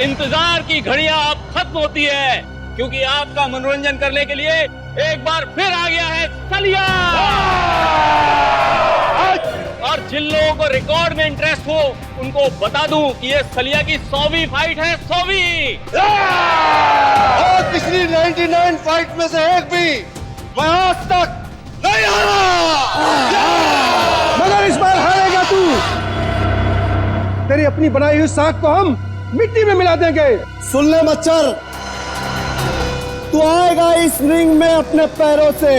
इंतजार की घड़ियां अब खत्म होती है, क्योंकि आपका मनोरंजन करने के लिए एक बार फिर आ गया है सलिया। और जिन लोगों को रिकॉर्ड में इंटरेस्ट हो उनको बता दूं कि ये सलिया की 100वीं फाइट है, 100वीं। और पिछली 99 फाइट में से एक भी मैं आज तक नहीं हारा, मगर इस बार हारेगा तू। तेरी अपनी बनाई हुई साख को हम मिट्टी में मिला देंगे। सुन ले मच्छर, तू आएगा इस रिंग में अपने पैरों से,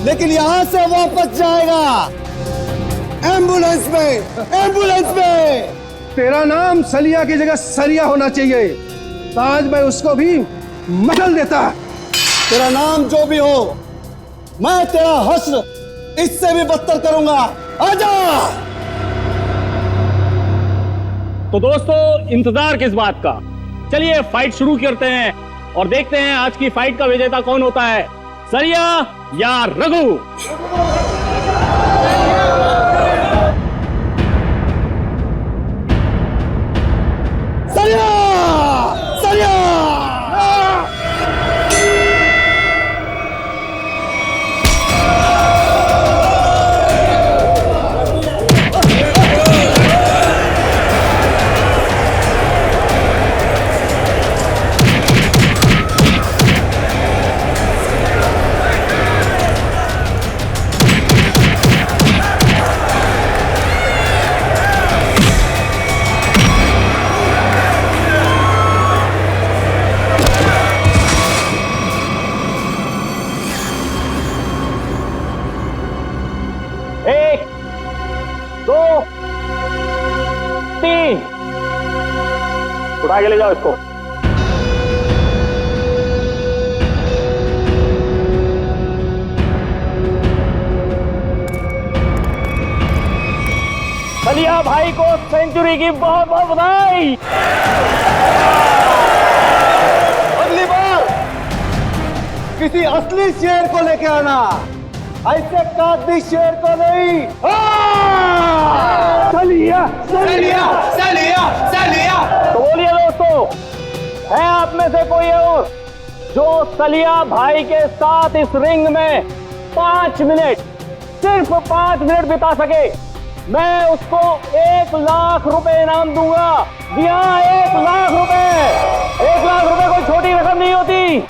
लेकिन यहां से वापस जाएगा एम्बुलेंस में, एम्बुलेंस में। तेरा नाम सलिया की जगह सरिया होना चाहिए, तो आज मैं उसको भी मसल देता। तेरा नाम जो भी हो, मैं तेरा हश्र इससे भी बदतर करूंगा। आजा। तो दोस्तों, इंतजार किस बात का, चलिए फाइट शुरू करते हैं और देखते हैं आज की फाइट का विजेता कौन होता है, सलिया या रघु। सलिया, सलिया। एक, दो, तीन, उठा के ले जाओ इसको। सलिया भाई को सेंचुरी की बहुत बहुत बधाई। अगली बार किसी असली शेर को लेके आना, ऐसे कादी शेर को नहीं। सलिया, सलिया, सलिया, सलिया। तो बोलिए दोस्तों, है आप में से कोई और जो सलिया भाई के साथ इस रिंग में 5 मिनट, सिर्फ 5 मिनट बिता सके? मैं उसको 1 लाख रुपए इनाम दूंगा। जी हाँ, 1 लाख रुपए। 1 लाख रुपए कोई छोटी रकम नहीं होती।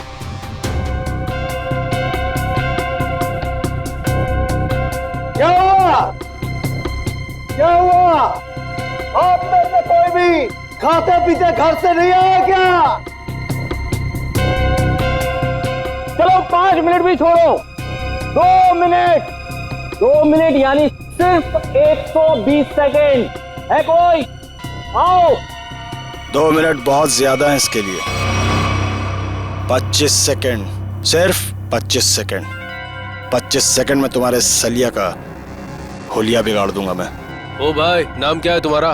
क्या हुआ? क्या हुआ? आप में से कोई भी खाते पीते घर से नहीं आया क्या? चलो 5 मिनट भी छोड़ो, 2 मिनट। 2 मिनट यानी सिर्फ 120 सेकेंड है कोई? आओ। 2 मिनट बहुत ज्यादा है इसके लिए। 25 सेकेंड, सिर्फ 25 सेकेंड। 25 सेकेंड में तुम्हारे सलिया का होलिया बिगाड़ दूंगा मैं। ओ भाई, नाम क्या है तुम्हारा?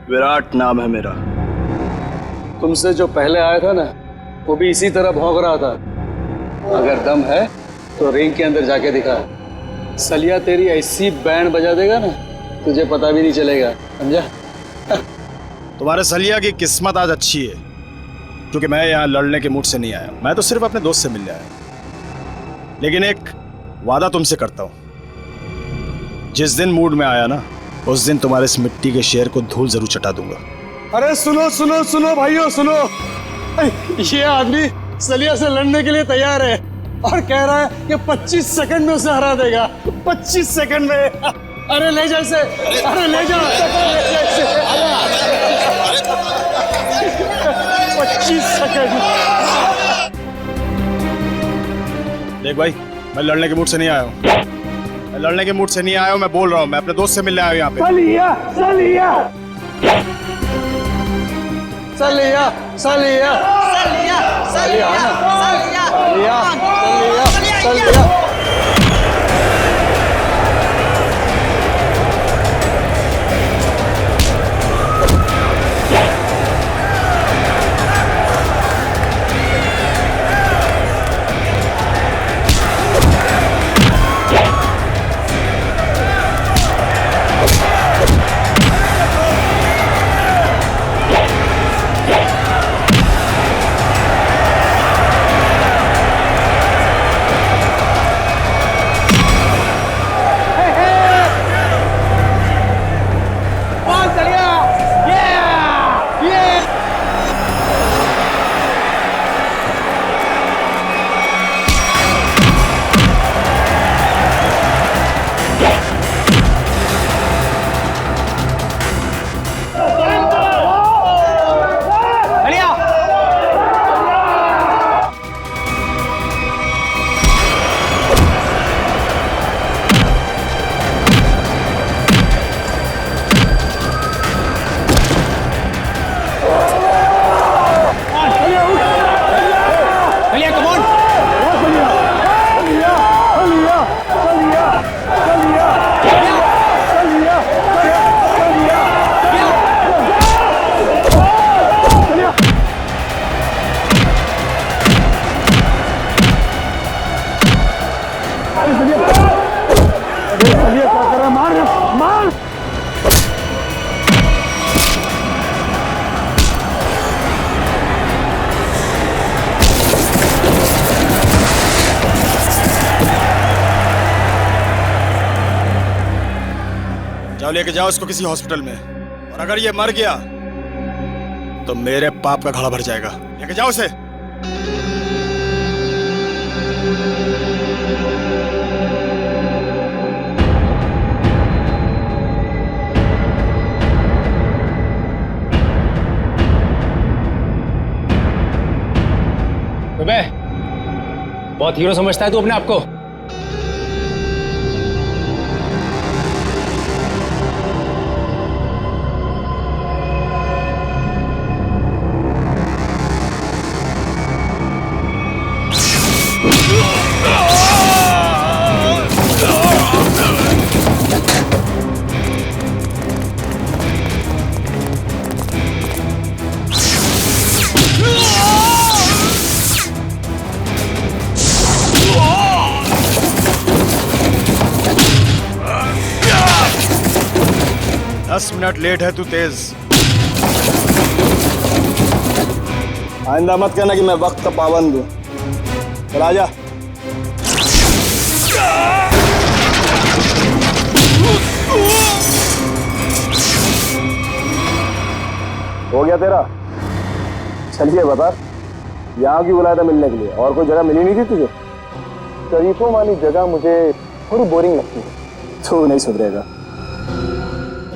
विराट नाम है मेरा। तुमसे जो पहले आया था ना, वो भी इसी तरह भौंक रहा था। अगर दम है तो रिंग के अंदर जाके दिखा। सलिया तेरी ऐसी बैंड बजा देगा ना, तुझे पता भी नहीं चलेगा, समझा? तुम्हारे सलिया की किस्मत आज अच्छी है, क्योंकि मैं यहाँ लड़ने के मूड से नहीं आया। मैं तो सिर्फ अपने दोस्त से मिलने आया। लेकिन एक वादा तुमसे करता हूँ, जिस दिन मूड में आया ना, उस दिन तुम्हारे इस मिट्टी के शेर को धूल जरूर चटा दूंगा। अरे सुनो सुनो सुनो भाइयों, सुनो। ये आदमी सलिया से लड़ने के लिए तैयार है और कह रहा है कि 25 सेकंड में उसे हरा देगा। 25 सेकंड में। अरे ले जा इसे, अरे ले जा। 25 सेकंड। देख भाई, मैं लड़ने के मूड से नहीं आया हूँ। मैं लड़ने के मूड से नहीं आया हूँ, मैं बोल रहा हूँ। मैं अपने दोस्त से मिलने आया हूँ यहाँ पे। सलिया, सलिया, सलिया, सलिया, सलिया, सलिया, सलिया, सलिया, सलिया। सलिया क्या कर रहा है? मार मार। जाओ लेके जाओ इसको किसी हॉस्पिटल में, और अगर ये मर गया तो मेरे पाप का घड़ा भर जाएगा। लेके जाओ उसे। बहुत हीरो समझता है तू अपने आप को। दस मिनट लेट है तू तेज। आइंदा मत कहना कि मैं वक्त का पाबंद हूँ। चल आजा। हो गया तेरा? चलिए बता, यहाँ क्यों बुलाया था मिलने के लिए? और कोई जगह मिली नहीं थी तुझे? शरीफों वाली जगह मुझे थोड़ी बोरिंग लगती है। तू नहीं सुधरेगा।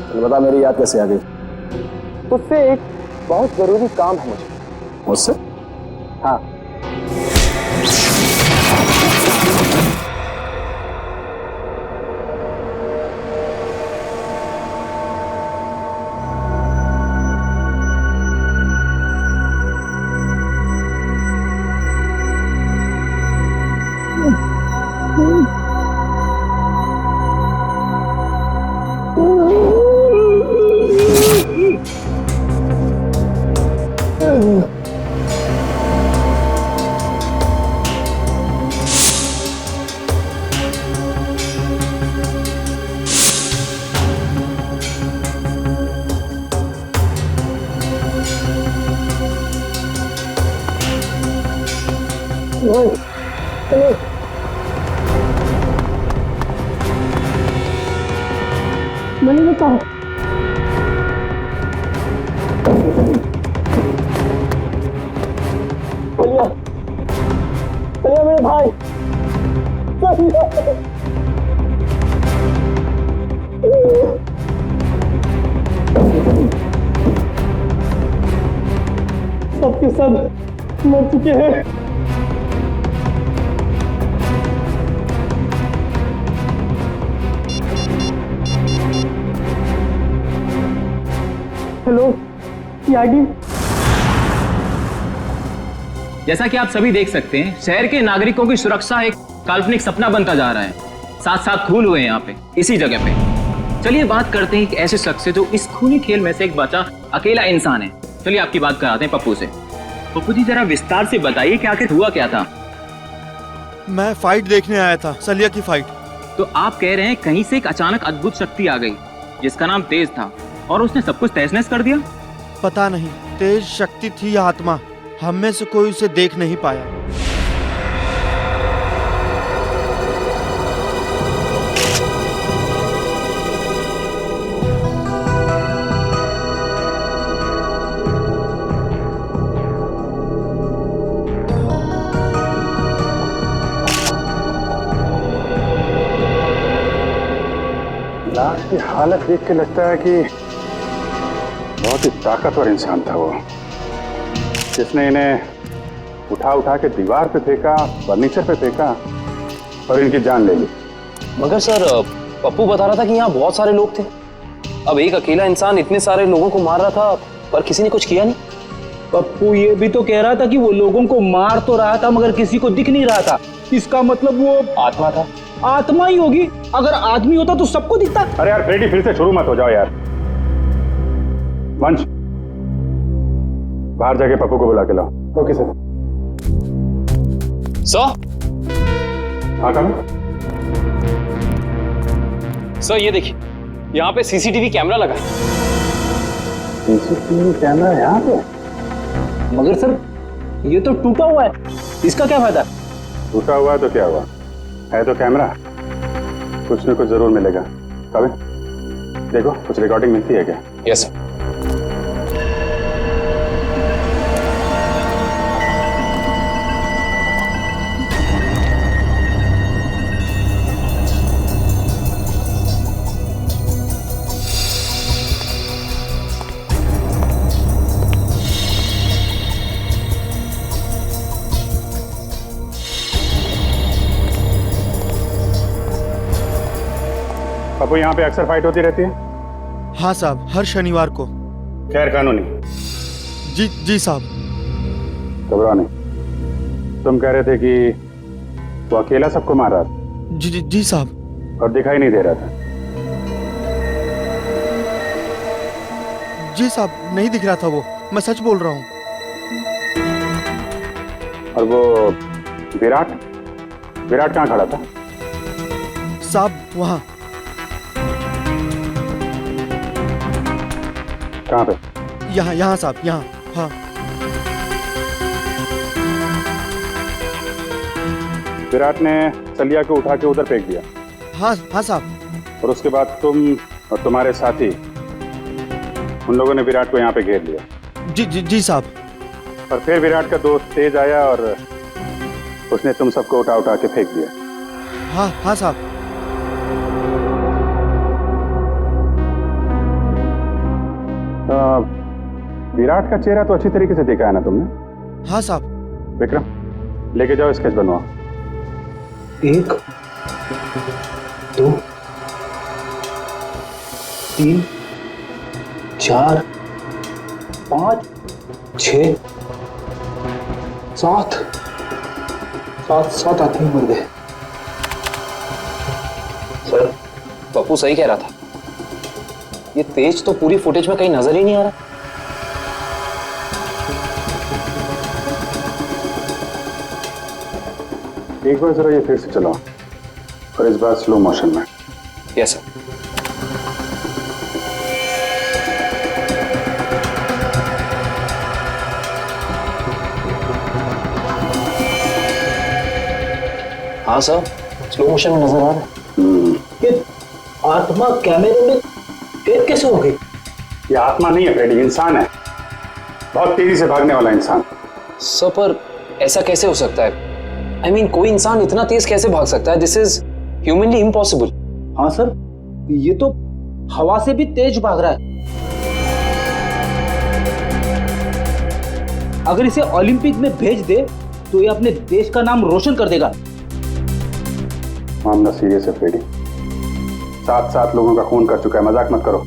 चल बता, मेरी याद कैसे आ गई? तुझसे एक बहुत जरूरी काम है मुझे। मुझसे? हाँ। नहीं बताओ। चलिए चलिए मेरे भाई, सबके सब मर चुके हैं। Hello, CID. जैसा कि आप सभी देख सकते हैं, शहर के नागरिकों की सुरक्षा एक काल्पनिक सपना बनता जा रहा है। साथ साथ खून हुए हैं यहाँ पे, इसी जगह पे। चलिए बात करते हैं एक ऐसे शख्स से जो इस खूनी खेल में से एक बचा अकेला इंसान है। चलिए आपकी बात कराते हैं पप्पू से। पप्पू जी जरा विस्तार से बताइए कि आखिर हुआ क्या था। मैं फाइट देखने आया था, सलिया की फाइट। तो आप कह रहे हैं कहीं से एक अचानक अद्भुत शक्ति आ गई जिसका नाम तेज था और उसने सब कुछ तहस नहस कर दिया? पता नहीं तेज शक्ति थी या आत्मा, हम में से कोई उसे देख नहीं पाया। लाश की हालत देख के लगता है कि बहुत ही ताकतवर इंसान था वो, जिसने इन्हें उठा उठा के दीवार पे फेंका, फर्नीचर पे फेंका और इनकी जान ले ली। मगर सर पप्पू बता रहा था कि यहाँ बहुत सारे लोग थे। अब एक अकेला इंसान इतने सारे लोगों को मार रहा था पर किसी ने कुछ किया नहीं। पप्पू ये भी तो कह रहा था कि वो लोगों को मार तो रहा था मगर किसी को दिख नहीं रहा था। इसका मतलब वो आत्मा था। आत्मा ही होगी। अगर आदमी होता तो सबको दिखता। अरे यार फ्रेडी, फिर से शुरू मत हो जाओ यार। मंच, बाहर जाके पप्पू को बुला के लाओ। Okay sir. सर हाँ कम। सर ये देखिए, यहाँ पे सीसीटीवी कैमरा लगा है। सीसीटीवी कैमरा यहाँ पे? मगर सर ये तो टूटा हुआ है, इसका क्या फायदा? टूटा हुआ है तो क्या हुआ, है तो कैमरा, कुछ न कुछ जरूर मिलेगा। काबिल देखो, कुछ रिकॉर्डिंग मिलती है क्या? Yes sir. पप्पू, यहाँ पे अक्सर फाइट होती रहती है? हाँ साहब, हर शनिवार को। खैर कानूनी? जी जी साहब। घबराओ नहीं। तुम कह रहे थे कि वो अकेला सबको मार रहा था? जी जी जी साहब। और दिखाई नहीं दे रहा था? जी साहब, नहीं दिख रहा था वो, मैं सच बोल रहा हूँ। और वो विराट, विराट कहाँ खड़ा था? साहब वहाँ। कहाँ पे? यहाँ यहाँ साहब, यहाँ। हाँ विराट ने सलिया को उठा के उधर फेंक दिया? हाँ हाँ साहब। और उसके बाद तुम और तुम्हारे साथी, उन लोगों ने विराट को यहाँ पे घेर लिया? जी जी जी साहब। और फिर विराट का दोस्त तेज आया और उसने तुम सबको उठा उठा के फेंक दिया? हाँ हाँ साहब। विराट का चेहरा तो अच्छी तरीके से देखा है ना तुमने? हाँ साहब। विक्रम, लेके जाओ, स्केच बनवाओ। 1 2 3 4 5 6 7 7 आदमी मर गए। सर पप्पू सही कह रहा था, ये तेज तो पूरी फुटेज में कहीं नजर ही नहीं आ रहा। एक बार जरा ये फिर से चलाओ, और इस बार स्लो मोशन में। Yes sir. हाँ सर, स्लो मोशन में नजर आ रहा है। ये आत्मा कैमरे में कैद कैसे हो गई? ये आत्मा नहीं है फ्रेडी, इंसान है, बहुत तेजी से भागने वाला इंसान। सर पर ऐसा कैसे हो सकता है? I mean, कोई इंसान इतना तेज कैसे भाग सकता है? This is humanly impossible. हाँ सर, ये तो हवा से भी तेज भाग रहा है। अगर इसे ओलंपिक में भेज दे तो ये अपने देश का नाम रोशन कर देगा। मामला सीरियस है फ्रेडी, 7 लोगों का खून कर चुका है, मजाक मत करो।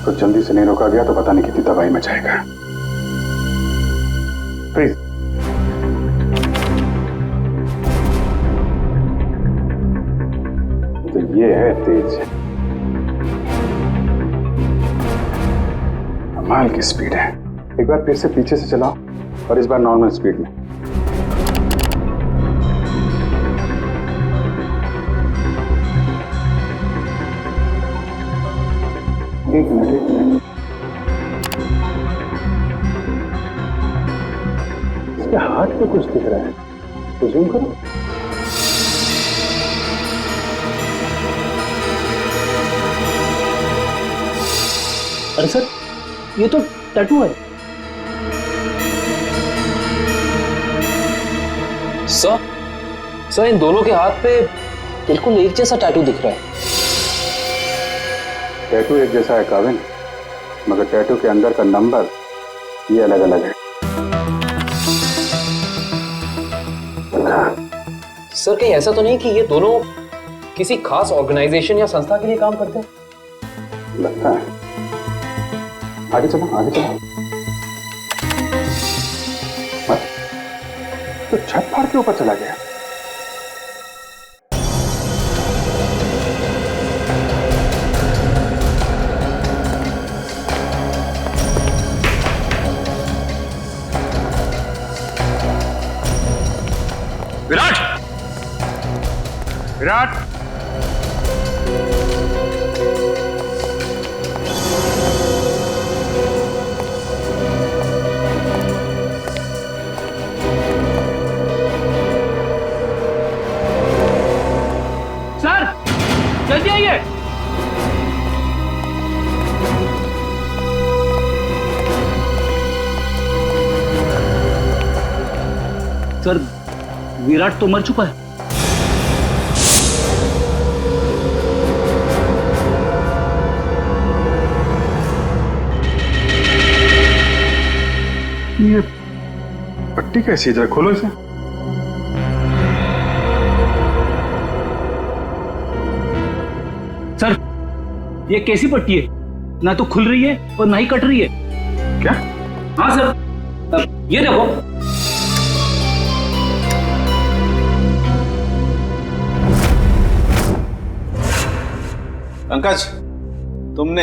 तो जल्दी से नहीं रोका गया तो पता नहीं कितनी तबाही मचाएगा। प्लीज। तो ये है तेज, कमाल की स्पीड है। एक बार फिर से पीछे से चलाओ, और इस बार नॉर्मल स्पीड में। एक मिनट, इसके हाथ पे कुछ दिख रहा है, तो जूम करो। अरे सर, ये तो टैटू है। सर इन दोनों के हाथ पे बिल्कुल एक जैसा टैटू दिख रहा है। टैटू एक जैसा है काविन, मगर टैटू के अंदर का नंबर ये अलग अलग है। सर कहीं ऐसा तो नहीं कि ये दोनों किसी खास ऑर्गेनाइजेशन या संस्था के लिए काम करते हैं? लगता है। आगे चलो, आगे चलो। मत, तो छत फाड़ के ऊपर चला गया। विराट! विराट! विराट तो मर चुका है। ये पट्टी कैसी है? जरा खोलो इसे। सर, ये कैसी पट्टी है? ना तो खुल रही है और ना ही कट रही है। क्या? हाँ सर, ये देखो। पंकज, तुमने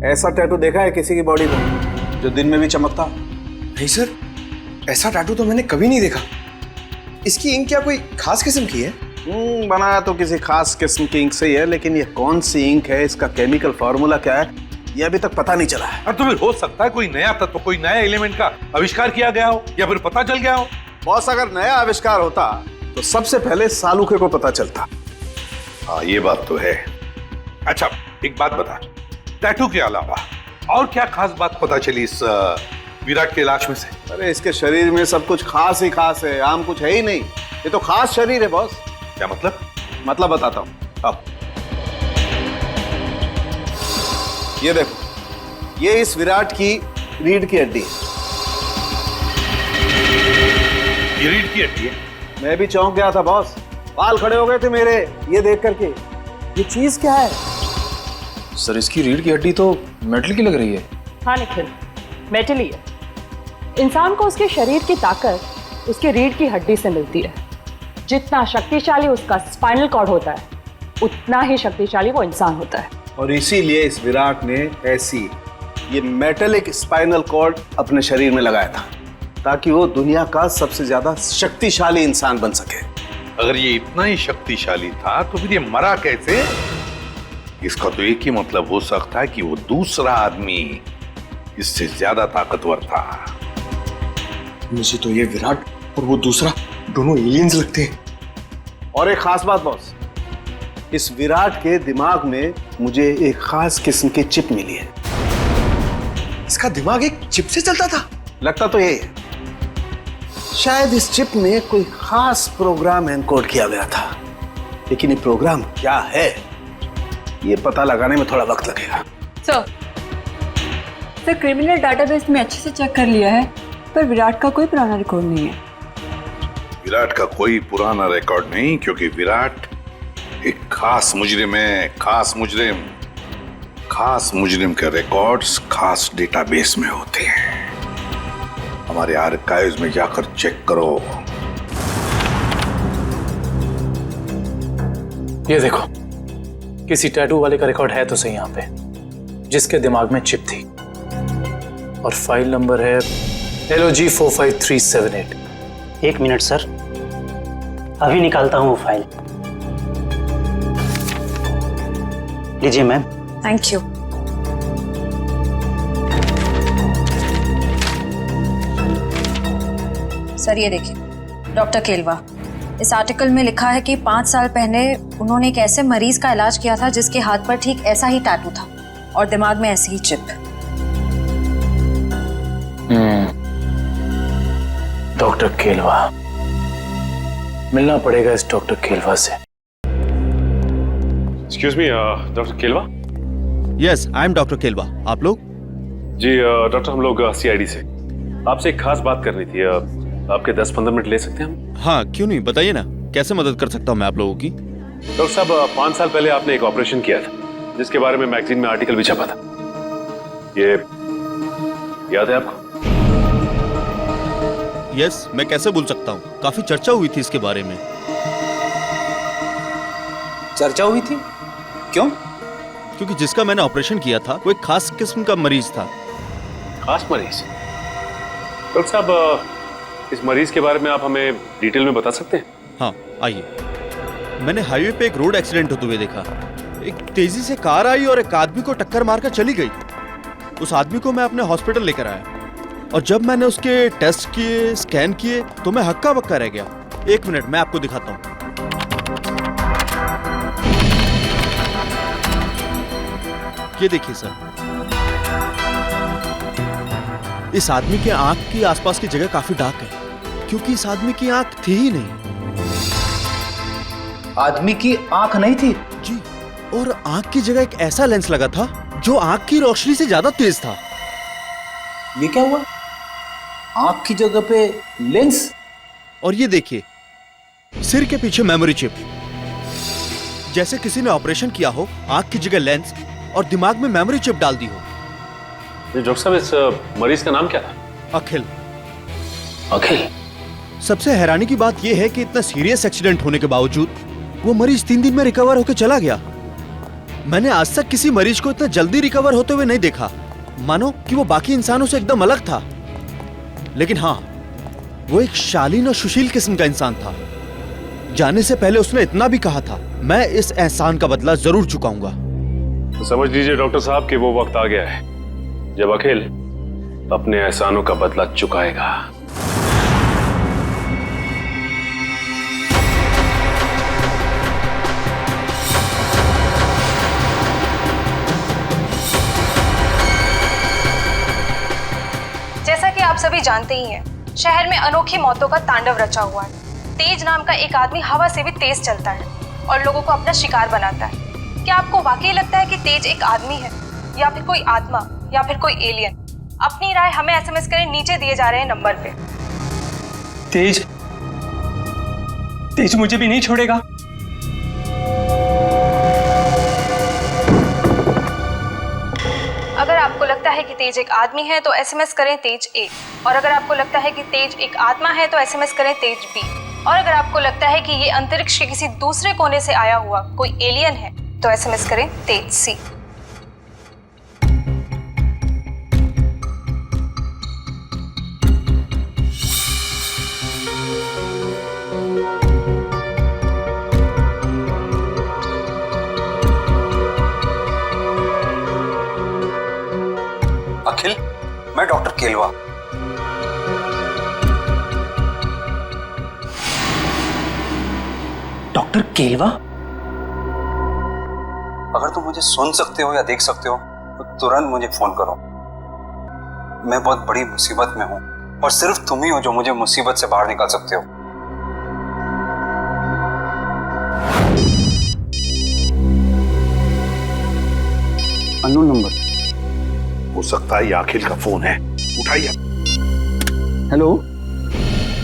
ऐसा टैटू देखा है किसी की बॉडी पर जो दिन में भी चमकता? नहीं सर, ऐसा टैटू तो मैंने कभी नहीं देखा। इसकी इंक क्या कोई खास किस्म की है? बनाया तो किसी खास किस्म की इंक से ही है, लेकिन ये कौन सी इंक है, इसका केमिकल फॉर्मूला क्या है, ये अभी तक पता नहीं चला है। तो फिर हो सकता है कोई नया तत्व, कोई नया एलिमेंट का आविष्कार किया गया हो या फिर पता चल गया हो। बॉस, अगर नया आविष्कार होता तो सबसे पहले सालूके को पता चलता। हाँ, ये बात तो है। अच्छा, एक बात बता, टैटू के अलावा और क्या खास बात पता चली इस विराट के लाश में से? अरे इसके शरीर में सब कुछ खास ही खास है, आम कुछ है ही नहीं। ये तो खास शरीर है बॉस। क्या मतलब? मतलब बताता हूँ। अब ये देखो, ये इस विराट की रीढ़ की हड्डी है। ये रीढ़ की हड्डी है? मैं भी चौंक गया था बॉस, बाल खड़े हो गए थे मेरे ये देख करके। ये चीज क्या है? सर, इसकी रीढ़ की हड्डी तो मेटल की लग रही है। हाँ निखिल, मेटल ही है। इंसान को उसके शरीर की ताकत उसके रीढ़ की हड्डी से मिलती है। जितना शक्तिशाली उसका स्पाइनल कॉर्ड होता है, उतना ही शक्तिशाली वो इंसान होता है। और इसीलिए इस विराट ने ऐसी ये मेटेलिक स्पाइनल कॉर्ड अपने शरीर में लगाया था, ताकि वो दुनिया का सबसे ज्यादा शक्तिशाली इंसान बन सके। अगर ये इतना ही शक्तिशाली था तो फिर ये मरा कैसे? इसका तो एक ही मतलब हो सकता है कि वो दूसरा आदमी इससे ज्यादा ताकतवर था। मुझे तो ये विराट और वो दूसरा दोनों एलियंस लगते हैं। और एक खास बात बॉस, इस विराट के दिमाग में मुझे एक खास किस्म की चिप मिली है। इसका दिमाग एक चिप से चलता था? लगता तो यही है। शायद इस चिप में कोई खास प्रोग्राम एनकोड किया गया था, लेकिन ये प्रोग्राम क्या है ये पता लगाने में थोड़ा वक्त लगेगा। सर, क्रिमिनल डाटाबेस में अच्छे से चेक कर लिया है, पर विराट का कोई पुराना रिकॉर्ड नहीं है। विराट का कोई पुराना रिकॉर्ड नहीं, क्योंकि विराट एक खास मुजरिम है। खास मुजरिम के रिकॉर्ड्स खास डेटाबेस में होते हैं। हमारे आर्काइव्स में जाकर चेक करो। ये देखो, किसी टैटू वाले का रिकॉर्ड है तो सही यहाँ पे, जिसके दिमाग में चिप थी, और फाइल नंबर है LOG 45378। एक मिनट सर, अभी निकालता हूँ वो फाइल। लीजिए मैम। Thank you. सर ये देखिए, डॉक्टर केलवा, इस आर्टिकल में लिखा है कि 5 साल पहले उन्होंने एक ऐसे मरीज का इलाज किया था जिसके हाथ पर ठीक ऐसा ही टैटू था और दिमाग में ऐसी ही चिप। डॉक्टर केलवा, मिलना पड़ेगा इस डॉक्टर केलवा से। Excuse me, doctor Kelwa. Yes, I am doctor Kelwa. आप लोग? जी डॉक्टर, हम लोग CID से आपसे एक खास बात करनी थी। आपके 10-15 मिनट ले सकते हैं हम? हाँ, क्यों नहीं, बताइए ना, कैसे मदद कर सकता हूँ मैं आप लोगों की? डॉक्टर साहब, 5 साल पहले आपने एक ऑपरेशन किया था जिसके बारे में मैगजीन में आर्टिकल भी छपा था। ये याद है आपको? यस, मैं कैसे भूल सकता हूँ, काफी चर्चा हुई थी इसके बारे में। चर्चा हुई थी? क्यों? क्योंकि जिसका मैंने ऑपरेशन किया था वो एक खास किस्म का मरीज था। खास मरीज? डॉक्टर साहब, इस मरीज के बारे में आप हमें डिटेल में बता सकते हैं? हाँ, आइए। मैंने हाईवे पे एक रोड एक्सीडेंट होते हुए देखा। एक तेजी से कार आई और एक आदमी को टक्कर मारकर चली गई। उस आदमी को मैं अपने हॉस्पिटल लेकर आया, और जब मैंने उसके टेस्ट किए, स्कैन किए, तो मैं हक्का बक्का रह गया। एक मिनट, मैं आपको दिखाता हूँ। ये देखिए सर, इस आदमी के आंख की आसपास की जगह काफी डार्क है, क्योंकि इस आदमी की आंख थी ही नहीं। आदमी की आंख नहीं थी? जी, और आंख की जगह एक ऐसा लेंस लगा था जो आंख की रोशनी से ज्यादा तेज था। ये क्या हुआ? आंख की जगह पे लेंस? और ये देखिए, सिर के पीछे मेमोरी चिप, जैसे किसी ने ऑपरेशन किया हो, आंख की जगह लेंस और दिमाग में मेमोरी चिप डाल दी हो। डॉक्टर साहब, इस मरीज का नाम क्या था? अखिल। अखिल? सबसे हैरानी की बात यह है कि इतना सीरियस एक्सीडेंट होने के बावजूद वो मरीज 3 दिन में रिकवर होकर चला गया। मैंने आज तक किसी मरीज को इतना जल्दी रिकवर होते हुए नहीं देखा, मानो कि वो बाकी इंसानों से एकदम अलग था। लेकिन हाँ, वो एक शालीन और सुशील किस्म का इंसान था। जाने से पहले उसने इतना भी कहा था, मैं इस एहसान का बदला जरूर चुकाऊंगा। तो समझ लीजिए डॉक्टर साहब कि वो वक्त आ गया है जब अखिल अपने एहसानों का बदला चुकाएगा। जैसा कि आप सभी जानते ही हैं, शहर में अनोखी मौतों का तांडव रचा हुआ है। तेज नाम का एक आदमी हवा से भी तेज चलता है और लोगों को अपना शिकार बनाता है। क्या आपको वाकई लगता है कि तेज एक आदमी है, या फिर कोई आत्मा, या फिर कोई एलियन? अपनी राय हमें SMS करें, नीचे दिए जा रहे हैं नंबर पे। तेज मुझे भी नहीं छोड़ेगा। अगर आपको लगता है कि तेज एक आदमी है तो SMS करें तेज A, और अगर आपको लगता है कि तेज एक आत्मा है तो SMS करें तेज B, और अगर आपको लगता है कि ये अंतरिक्ष के किसी दूसरे कोने से आया हुआ कोई एलियन है तो SMS करें तेज C। अखिल, मैं डॉक्टर केलवा। डॉक्टर केलवा? अगर तुम मुझे सुन सकते हो या देख सकते हो तो तुरंत मुझे फोन करो। मैं बहुत बड़ी मुसीबत में हूं और सिर्फ तुम ही हो जो मुझे मुसीबत से बाहर निकाल सकते हो। Unknown number. हो सकता है ये अखिल का फोन है, उठाइए। Hello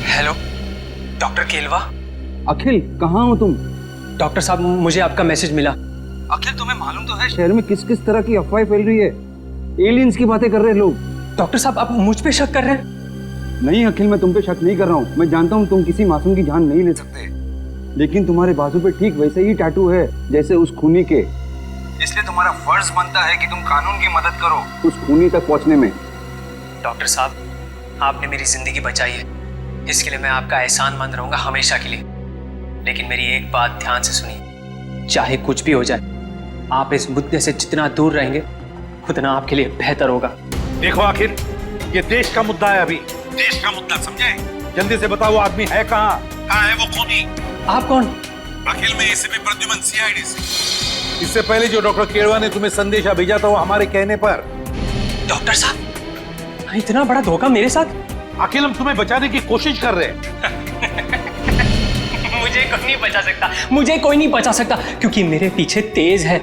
hello, doctor Kelwa? Akhil, कहाँ हो तुम? डॉक्टर साहब, मुझे आपका मैसेज मिला। अखिल, तुम्हें मालूम तो है शहर में किस किस तरह की अफवाहें फैल रही है। एलियंस की बातें कर रहे हैं लोग। डॉक्टर साहब, आप मुझ पे शक कर रहे हैं? नहीं अखिल, मैं तुम पे शक नहीं कर रहा हूँ। मैं जानता हूँ तुम किसी मासूम की जान नहीं ले सकते, लेकिन तुम्हारे बाजू पे ठीक वैसे ही टैटू है जैसे उस खूनी के। इसलिए तुम्हारा फर्ज बनता है कि तुम कानून की मदद करो उस खूनी तक पहुंचने में। डॉक्टर साहब, आपने मेरी जिंदगी बचाई है, इसके लिए मैं आपका एहसानमंद रहूंगा हमेशा के लिए। लेकिन मेरी एक बात ध्यान से सुनिए, चाहे कुछ भी हो जाए, आप इस मुद्दे से जितना दूर रहेंगे उतना आपके लिए बेहतर होगा। देखो आखिर, ये देश का मुद्दा है, अभी देश का मुद्दा, समझे? जल्दी से बताओ, आदमी है कहाँ है वो खूनी? आप कौन? अखिल, में एसीपी प्रद्युमन, CID से। इससे पहले जो डॉक्टर केरवा ने तुम्हें संदेशा भेजा था वो हमारे कहने पर। डॉक्टर साहब, इतना बड़ा धोखा मेरे साथ? अखिल, हम तुम्हें बचाने की कोशिश कर रहे हैं। मुझे कोई नहीं बचा सकता, मुझे कोई नहीं बचा सकता, क्योंकि मेरे पीछे तेज है।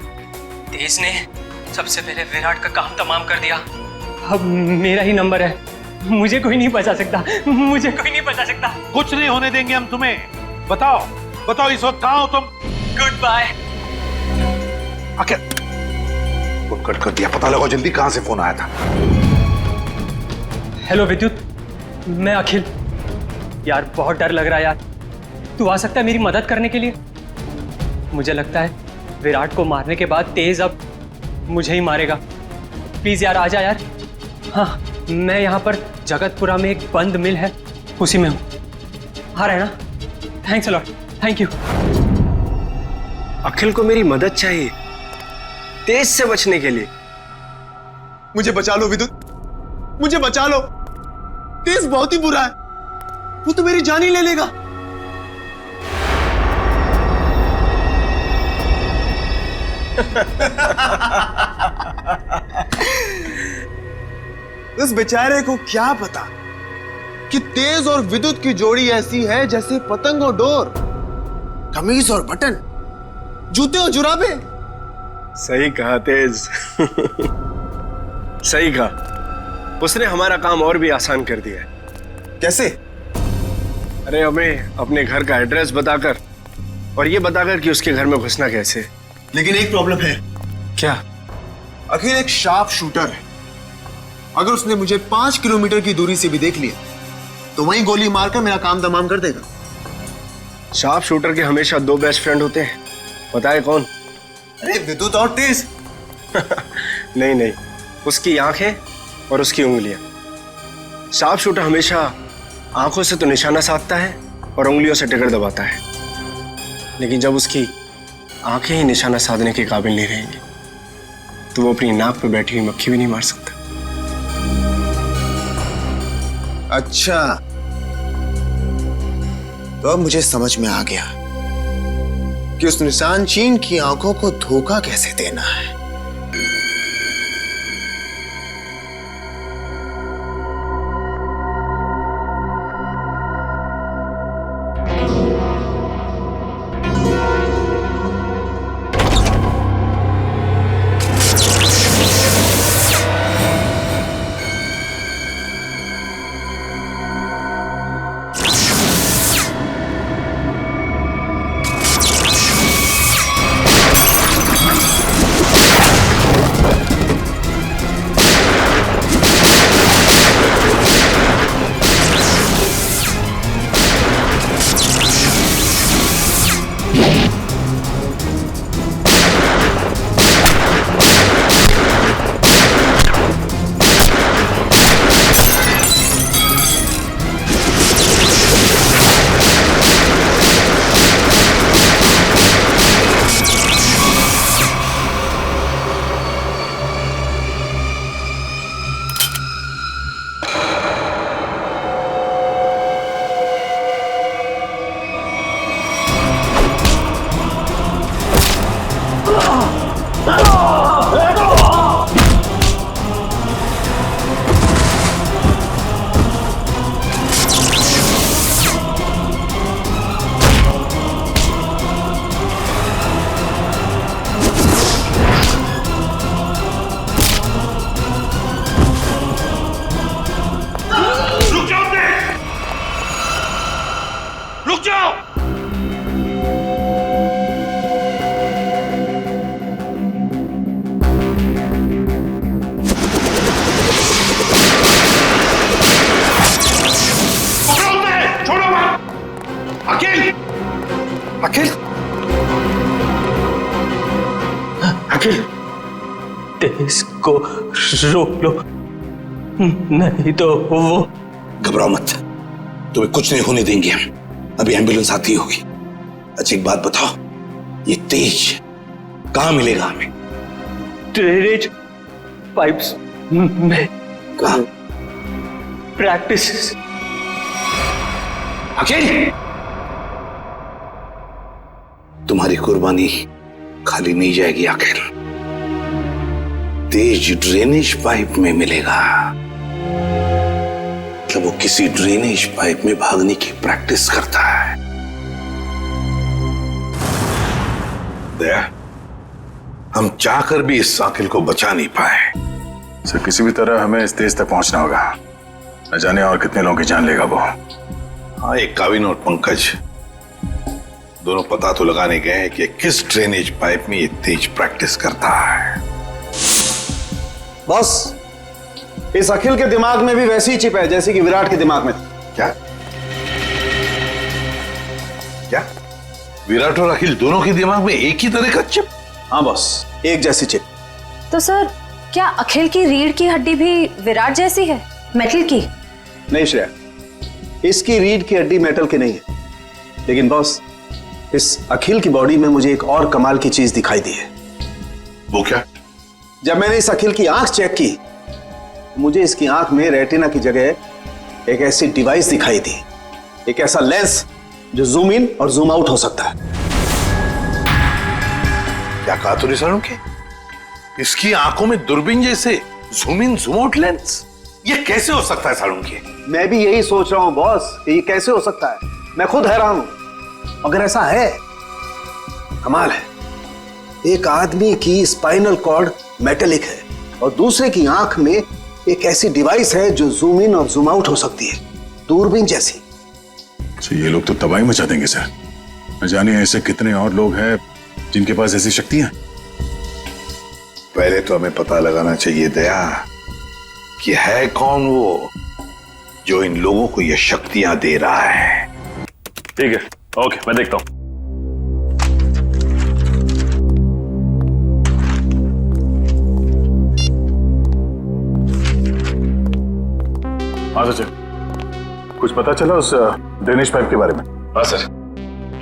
तेज ने सबसे पहले विराट का काम तमाम कर दिया। अब मेरा ही नंबर है, मुझे कोई नहीं बचा सकता, मुझे कोई नहीं बचा सकता। कुछ नहीं होने देंगे हम तुम्हें। बताओ बताओ, इस वक्त कहाँ हो तुम? Goodbye. Akhil, phone cut कर दिया। पता लगाओ जल्दी कहाँ से फोन आया था। हेलो विद्युत, मैं अखिल। यार बहुत डर लग रहा है यार, तू आ सकता है मेरी मदद करने के लिए? मुझे लगता है विराट को मारने के बाद तेज अब मुझे ही मारेगा। प्लीज यार आ जा यार। हाँ, मैं यहाँ पर जगतपुरा में एक बंद मिल है, उसी में हूँ। आ रहा है ना? Thanks a lot, thank you. Akhil को मेरी मदद चाहिए तेज से बचने के लिए। मुझे बचा लो विद्युत, मुझे बचा लो। तेज बहुत ही बुरा है, वो तो मेरी जान ही ले लेगा। उस बेचारे को क्या पता कि तेज और विद्युत की जोड़ी ऐसी है जैसे पतंग और डोर, कमीज और बटन, जूते और जुराबे। सही कहा तेज। सही कहा। उसने हमारा काम और भी आसान कर दिया है। कैसे? अरे हमें अपने घर का एड्रेस बताकर और ये बताकर कि उसके घर में घुसना कैसे। लेकिन एक प्रॉब्लम है। क्या? अखिल एक शार्प शूटर है। अगर उसने मुझे 5 किलोमीटर की दूरी से भी देख लिया तो वहीं गोली मारकर मेरा काम तमाम कर देगा। शार्प शूटर के हमेशा 2 बेस्ट फ्रेंड होते हैं, पता है कौन? अरे विद्युत और तेज। नहीं नहीं, उसकी आंखें और उसकी उंगलियां। शार्प शूटर हमेशा आंखों से तो निशाना साधता है और उंगलियों से ट्रिगर दबाता है, लेकिन जब उसकी आंखें ही निशाना साधने के काबिल नहीं रहेंगी तो वो अपनी नाक पे बैठी हुई मक्खी भी नहीं मार सकता। अच्छा, तो अब मुझे समझ में आ गया कि उस निशान चीन की आंखों को धोखा कैसे देना है। तेज को रोक लो, नहीं तो वो। घबराओ मत, तुम्हें कुछ नहीं होने देंगे हम। अभी एम्बुलेंस आती होगी। अच्छा एक बात बताओ, ये तेज कहाँ मिलेगा हमें? ड्रेनेज पाइप्स में। कहाँ? प्रैक्टिस। अकेले तुम्हारी कुर्बानी खाली नहीं जाएगी आखिर। तेज ड्रेनेज पाइप में मिलेगा। मतलब वो किसी ड्रेनेज पाइप में भागने की प्रैक्टिस करता है। दया, हम चाहकर भी इस साकिल को बचा नहीं पाए। सर किसी भी तरह हमें इस तेज तक पहुंचना होगा। न जाने और कितने लोगों की जान लेगा वो। हाँ, एक काविन और पंकज दोनों पता तो लगाने गए हैं कि किस ड्रेनेज पाइप में ये तेज प्रैक्टिस करता है। बॉस, इस अखिल के दिमाग में भी वैसी ही चिप है जैसी कि विराट के दिमाग में थी। क्या? क्या? विराट और अखिल दोनों के दिमाग में एक ही तरह का चिप? हाँ बॉस, एक जैसी चिप। तो सर, क्या अखिल की रीढ़ की हड्डी भी विराट जैसी है, मेटल की? नहीं श्रेया, इसकी रीढ़ की हड्डी मेटल की नहीं है। लेकिन बॉस, इस अखिल की बॉडी में मुझे एक और कमाल की चीज दिखाई दी है। वो क्या? जब मैंने इस अखिल की आंख चेक की, मुझे इसकी आंख में रेटिना की जगह एक ऐसी डिवाइस दिखाई दी, एक ऐसा लेंस जो जूम इन और जूम आउट हो सकता है। क्या कहा तूने सारुण के? इसकी आंखों में दूरबीन जैसे zoom in zoom out lens? ये कैसे हो सकता है सालुंकी? मैं भी यही सोच रहा हूं बॉस, ये कैसे हो सकता है। मैं खुद हैरान हूं। अगर ऐसा है, कमाल है। एक आदमी की स्पाइनल कॉर्ड मेटेलिक है और दूसरे की आंख में एक ऐसी डिवाइस है जो जूम इन और जूम आउट हो सकती है, दूरबीन जैसी। तो ये लोग तो तबाही मचा देंगे सर। न जाने ऐसे कितने और लोग हैं जिनके पास ऐसी शक्तियां। पहले तो हमें पता लगाना चाहिए दया कि है कौन वो जो इन लोगों को ये शक्तियां दे रहा है। ठीक है, ओके, मैं देखता हूं। हाँ सचिन, कुछ पता चला उस ड्रेनेज पाइप के बारे में? हाँ सर,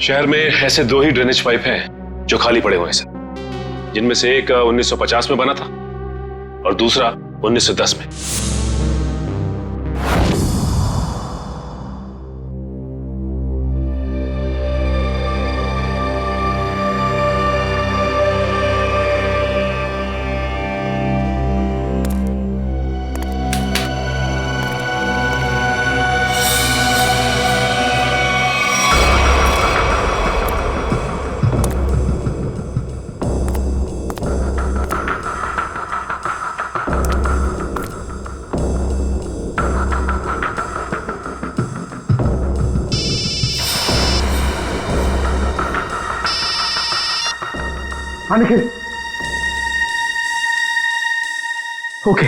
शहर में ऐसे 2 ही ड्रेनेज पाइप हैं जो खाली पड़े हुए हैं सर, जिनमें से एक 1950 में बना था और दूसरा 1910 में। हाँ निखिल, ओके।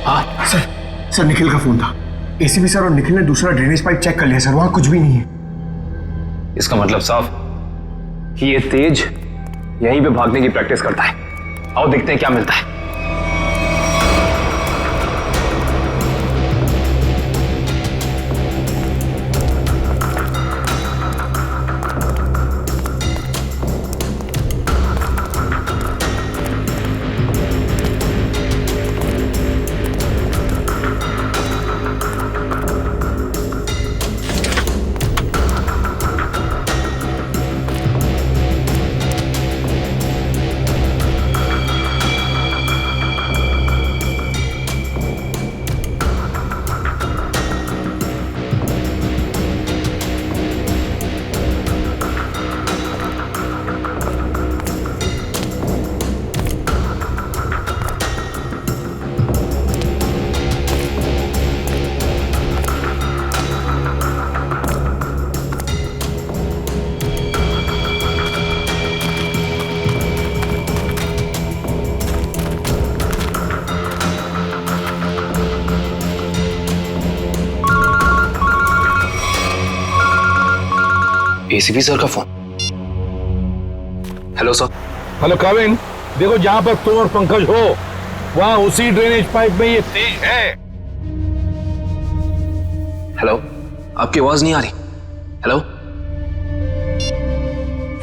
हाँ सर निखिल का फोन था। एसीपी सर और निखिल ने दूसरा ड्रेनेज पाइप चेक कर लिया सर, वहां कुछ भी नहीं है। इसका मतलब साफ कि ये तेज यहीं पे भागने की प्रैक्टिस करता है। आओ देखते हैं क्या मिलता है। एसीपी सर का फोन। Hello sir. हेलो काविन, देखो जहां पर तुम और पंकज हो वहां उसी ड्रेनेज पाइप में ये तेज है। हेलो, आपकी आवाज नहीं आ रही। हेलो,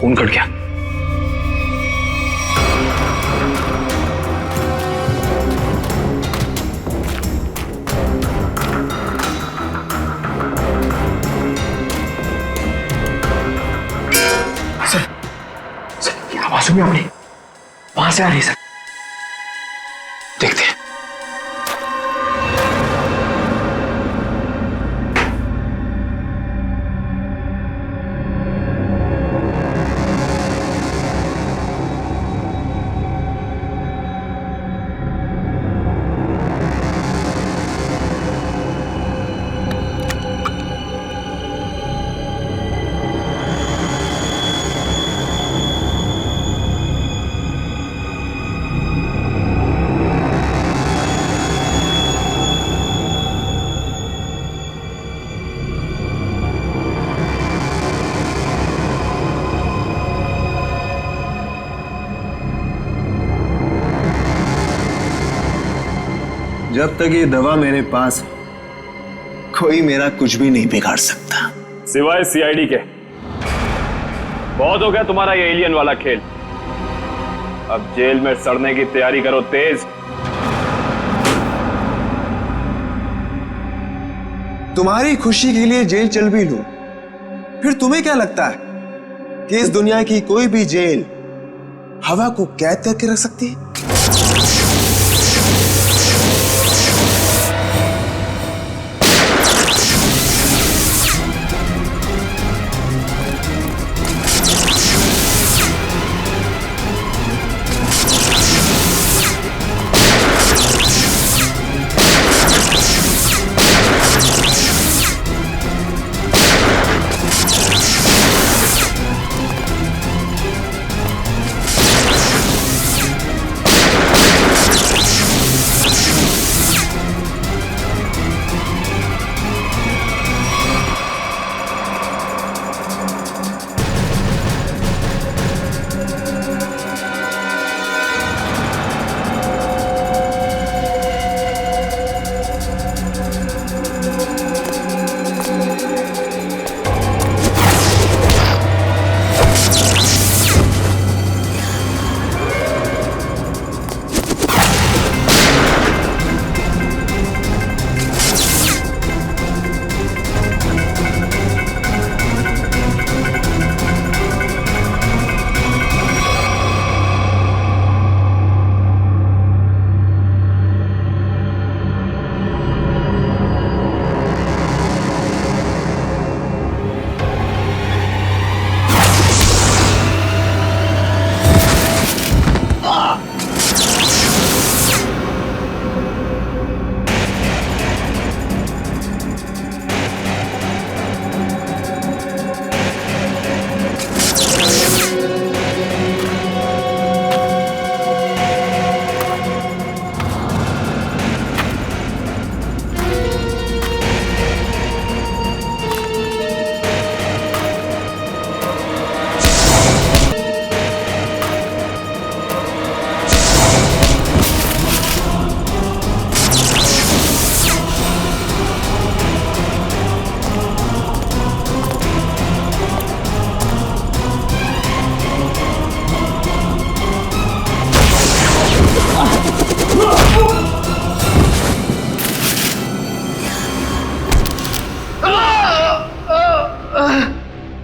फोन कट गया। आवाज सुनिए आपने, वहां से आ रही है सर। देखते हैं। जब तक ये दवा मेरे पास है, कोई मेरा कुछ भी नहीं बिगाड़ सकता, सिवाय सीआईडी के। बहुत हो गया तुम्हारा ये एलियन वाला खेल। अब जेल में सड़ने की तैयारी करो तेज। तुम्हारी खुशी के लिए जेल चल भी लूं, फिर तुम्हें क्या लगता है कि इस दुनिया की कोई भी जेल हवा को कैद करके रख सकती है?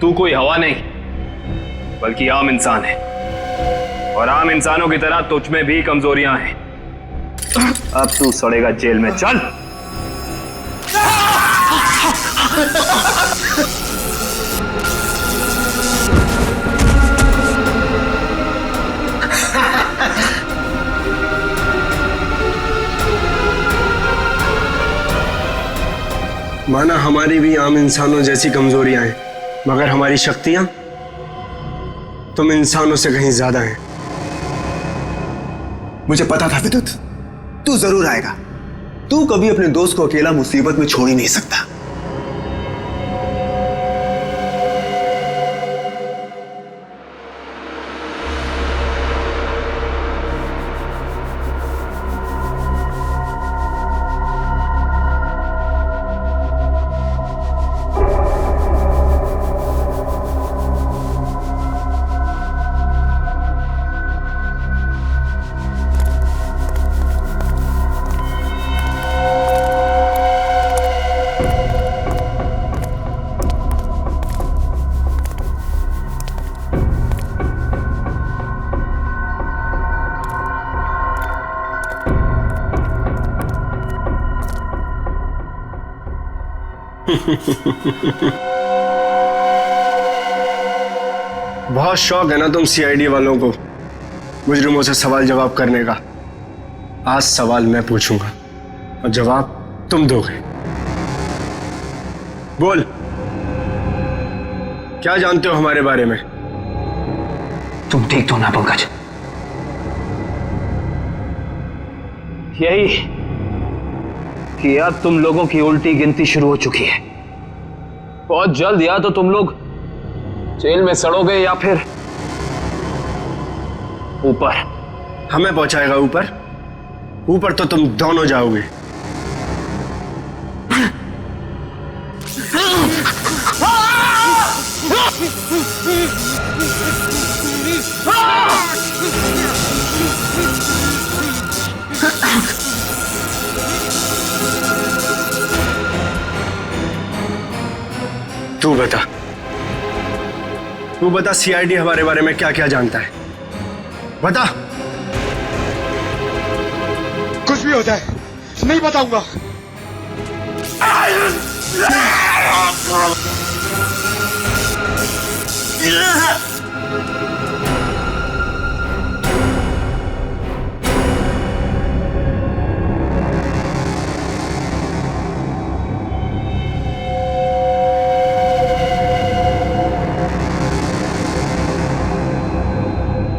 तू कोई हवा नहीं बल्कि आम इंसान है, और आम इंसानों की तरह तुझ में भी कमजोरियां हैं। अब तू सड़ेगा जेल में। चल। माना हमारी भी आम इंसानों जैसी कमजोरियां हैं, मगर हमारी शक्तियां तुम इंसानों से कहीं ज्यादा हैं। मुझे पता था विद्युत, तू जरूर आएगा। तू कभी अपने दोस्त को अकेला मुसीबत में छोड़ ही नहीं सकता। बहुत शौक है ना तुम सीआईडी वालों को मुजरिमों से सवाल जवाब करने का। आज सवाल मैं पूछूंगा और जवाब तुम दोगे। बोल, क्या जानते हो हमारे बारे में? तुम ठीक तो ना पंकज? यही कि अब तुम लोगों की उल्टी गिनती शुरू हो चुकी है। बहुत जल्द या तो तुम लोग जेल में सड़ोगे या फिर ऊपर। हमें पहुंचाएगा ऊपर? ऊपर तो तुम दोनों जाओगे। तू बता सीआईडी हमारे बारे में क्या क्या जानता है? बता। कुछ भी होता है नहीं बताऊंगा।